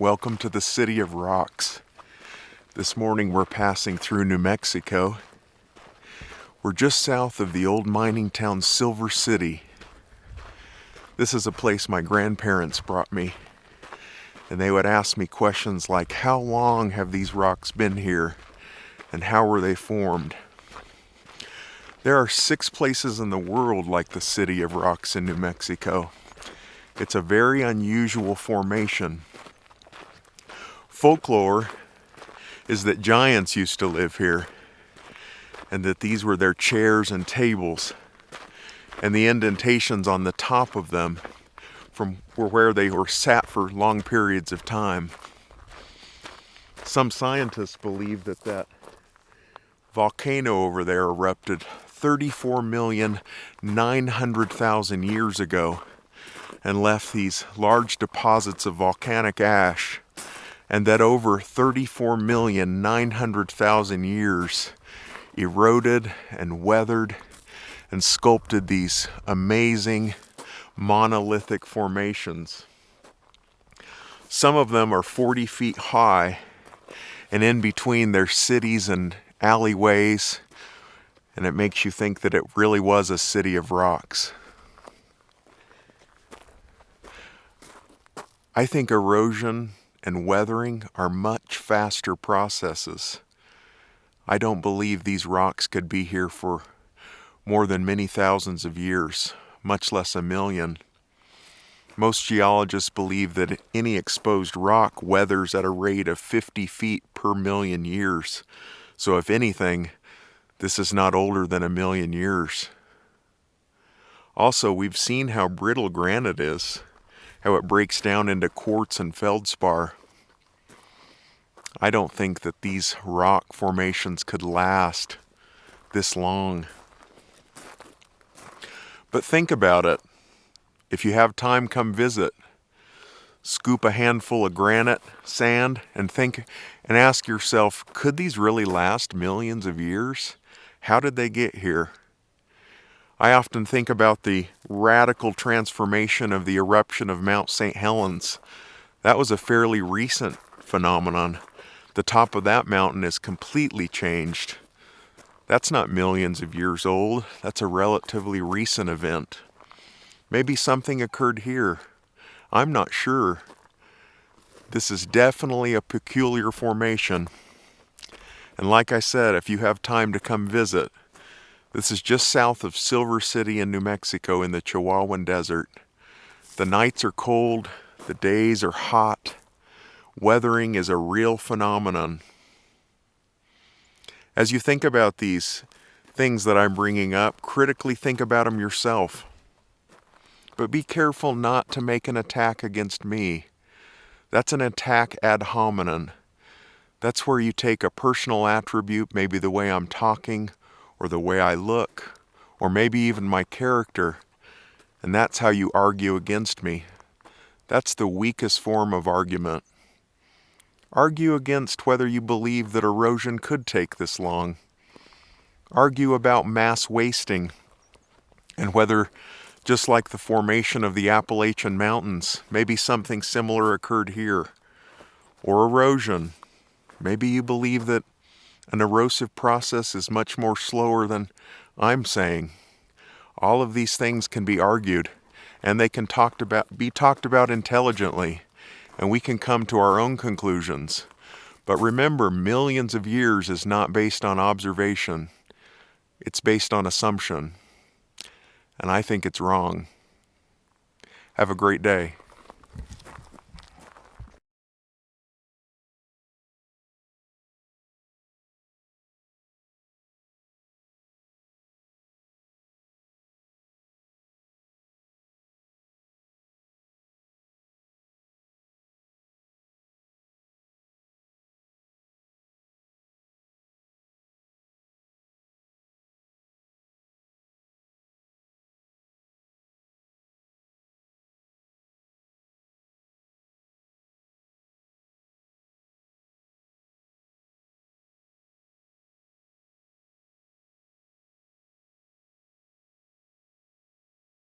Welcome to the City of Rocks. This morning we're passing through New Mexico. We're just south of the old mining town Silver City. This is a place my grandparents brought me, and they would ask me questions like, how long have these rocks been here, and how were they formed? There are 6 places in the world like the City of Rocks in New Mexico. It's a very unusual formation. Folklore is that giants used to live here, and that these were their chairs and tables, and the indentations on the top of them were where they were sat for long periods of time. Some scientists believe that volcano over there erupted 34,900,000 years ago and left these large deposits of volcanic ash, and that over 34,900,000 years eroded and weathered and sculpted these amazing monolithic formations. Some of them are 40 feet high, and in between there's cities and alleyways, and it makes you think that it really was a city of rocks. I think erosion and weathering are much faster processes. I don't believe these rocks could be here for more than many thousands of years, much less a million. Most geologists believe that any exposed rock weathers at a rate of 50 feet per million years. So if anything, this is not older than a million years. Also, we've seen how brittle granite is, how it breaks down into quartz and feldspar. I don't think that these rock formations could last this long. But think about it. If you have time, come visit. Scoop a handful of granite, sand, and ask yourself, could these really last millions of years? How did they get here? I often think about the radical transformation of the eruption of Mount St. Helens. That was a fairly recent phenomenon. The top of that mountain is completely changed. That's not millions of years old. That's a relatively recent event. Maybe something occurred here. I'm not sure. This is definitely a peculiar formation. And like I said, if you have time to come visit, this is just south of Silver City in New Mexico in the Chihuahuan Desert. The nights are cold, the days are hot. Weathering is a real phenomenon. As you think about these things that I'm bringing up, critically think about them yourself. But be careful not to make an attack against me. That's an attack ad hominem. That's where you take a personal attribute, maybe the way I'm talking, or the way I look, or maybe even my character, and that's how you argue against me. That's the weakest form of argument. Argue against whether you believe that erosion could take this long. Argue about mass wasting, and whether, just like the formation of the Appalachian Mountains, maybe something similar occurred here. Or erosion. Maybe you believe that an erosive process is much more slower than I'm saying. All of these things can be argued, and they can be talked about intelligently, and we can come to our own conclusions. But remember, millions of years is not based on observation. It's based on assumption. And I think it's wrong. Have a great day.